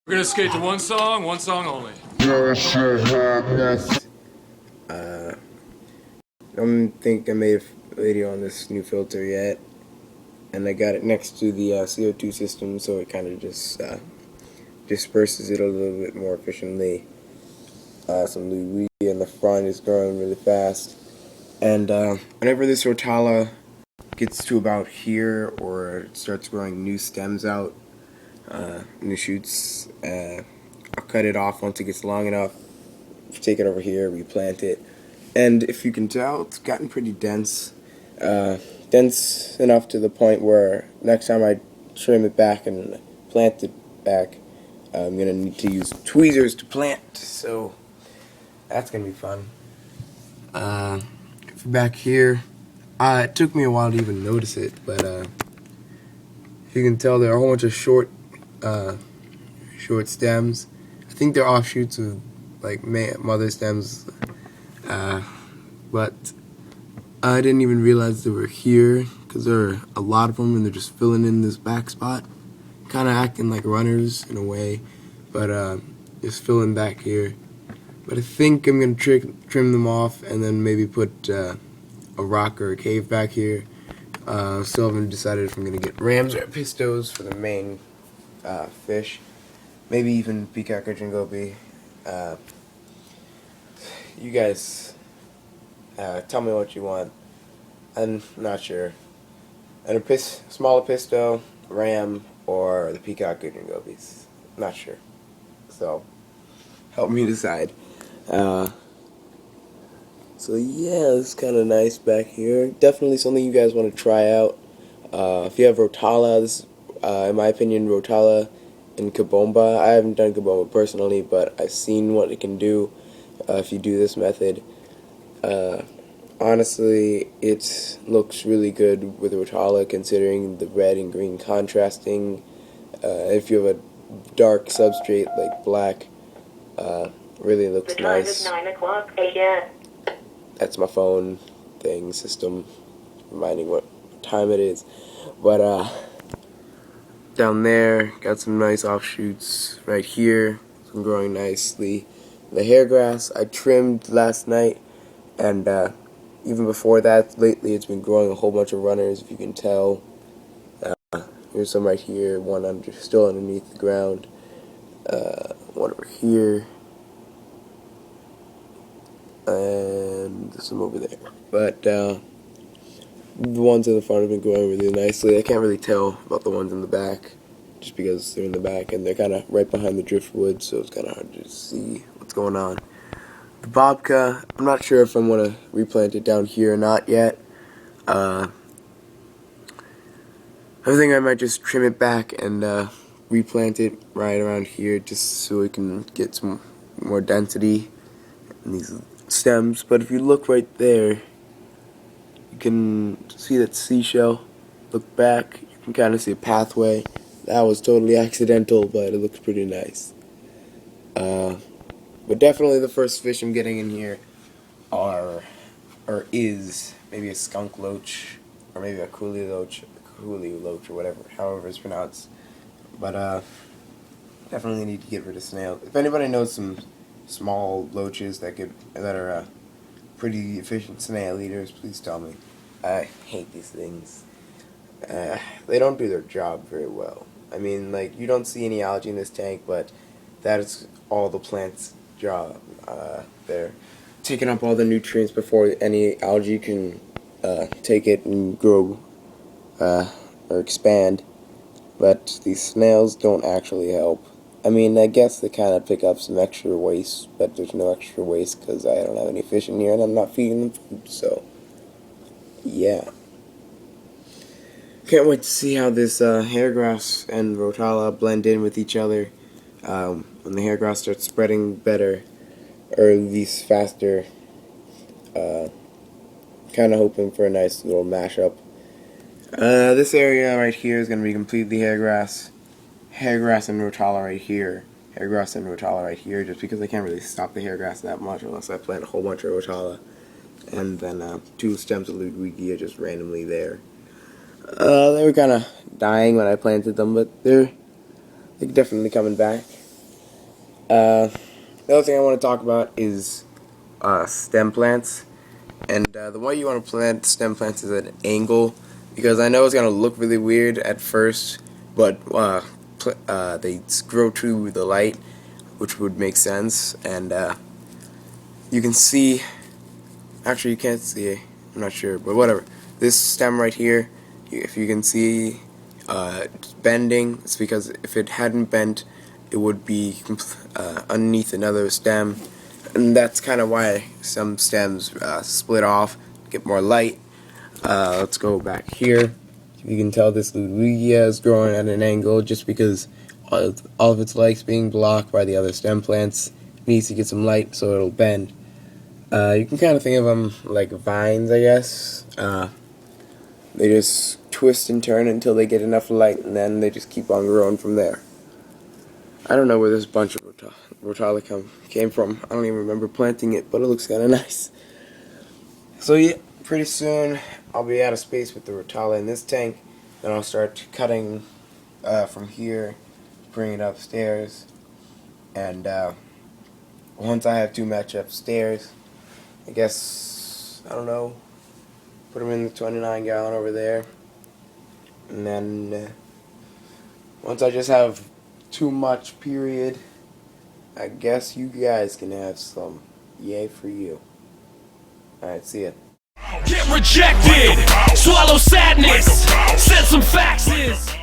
We're gonna skate to one song only. I don't think I made a video on this new filter yet, and I got it next to the CO2 system, so it kind of just disperses it a little bit more efficiently. Some Louis in the front is growing really fast, and whenever this Rotala gets to about here, or it starts growing new stems out, new shoots, I'll cut it off once it gets long enough, take it over here, replant it. And if you can tell, it's gotten pretty dense. Dense enough to the point where next time I trim it back and plant it back, I'm going to need to use tweezers to plant, so that's going to be fun. Back here, it took me a while to even notice it, but if you can tell, there are a whole bunch of short stems. I think they're offshoots of like mother stems, but I didn't even realize they were here because there are a lot of them and they're just filling in this back spot, kind of acting like runners in a way, but just filling back here. But I think I'm going to trim them off and then maybe put a rock or a cave back here. Still haven't decided if I'm going to get rams or pistos for the main fish. Maybe even peacock or jingobi. You guys tell me what you want. I'm not sure. And a smaller pisto, ram, or the peacock or jingobis. Not sure. So help me decide. So yeah, it's kind of nice back here. Definitely something you guys want to try out. If you have Rotala, this, in my opinion, Rotala and Kabomba. I haven't done Kabomba personally, but I've seen what it can do if you do this method. Honestly, it looks really good with Rotala, considering the red and green contrasting. If you have a dark substrate like black, really looks nice. The time is 9:00 a.m. That's my phone thing system reminding what time it is. But down there, got some nice offshoots right here. Some growing nicely. The hair grass I trimmed last night, and even before that, lately it's been growing a whole bunch of runners, if you can tell. Here's some right here, one still underneath the ground, one over here, and some over there. But the ones in the front have been growing really nicely. I can't really tell about the ones in the back, just because they're in the back and they're kind of right behind the driftwood, so it's kind of hard to see what's going on. The babka, I'm not sure if I'm going to replant it down here or not yet. I think I might just trim it back and replant it right around here, just so we can get some more density in these stems. But if you look right there, you can see that seashell. Look back, you can kind of see a pathway. That was totally accidental, but it looks pretty nice. But definitely the first fish I'm getting in here is maybe a skunk loach, or maybe a coolie loach, or whatever, however it's pronounced. But definitely need to get rid of snails. If anybody knows some small loaches that are pretty efficient snail eaters, please tell me. I hate these things. They don't do their job very well. I mean, like, you don't see any algae in this tank, but that is all the plant's job. They're taking up all the nutrients before any algae can take it and grow or expand. But these snails don't actually help. I mean, I guess they kind of pick up some extra waste, but there's no extra waste because I don't have any fish in here and I'm not feeding them food, so yeah. Can't wait to see how this hairgrass and Rotala blend in with each other when the hairgrass starts spreading better, or at least faster. Kind of hoping for a nice little mashup. This area right here is going to be completely hairgrass and Rotala right here. Hairgrass and Rotala right here, just because I can't really stop the hairgrass that much unless I plant a whole bunch of Rotala. And then 2 stems of Ludwigia just randomly there. They were kind of dying when I planted them, but they're definitely coming back. The other thing I want to talk about is stem plants. And the way you want to plant stem plants is at an angle, because I know it's going to look really weird at first, but they grow to the light, which would make sense. And you can see, actually you can't see, I'm not sure, but whatever. This stem right here, if you can see it's bending, it's because if it hadn't bent, it would be underneath another stem. And that's kind of why some stems split off, get more light. Let's go back here. You can tell this Lugia is growing at an angle just because all of its light's being blocked by the other stem plants. It needs to get some light so it'll bend. You can kind of think of them like vines, I guess. They just twist and turn until they get enough light, and then they just keep on growing from there. I don't know where this bunch of Rotala came from. I don't even remember planting it, but it looks kind of nice. So yeah, pretty soon I'll be out of space with the Rotala in this tank. Then I'll start cutting from here, bring it upstairs, and once I have too much upstairs, I guess, I don't know, put them in the 29 gallon over there, and then once I just have too much, period, I guess you guys can have some. Yay for you. Alright, see ya. Get rejected, swallow sadness, send some faxes.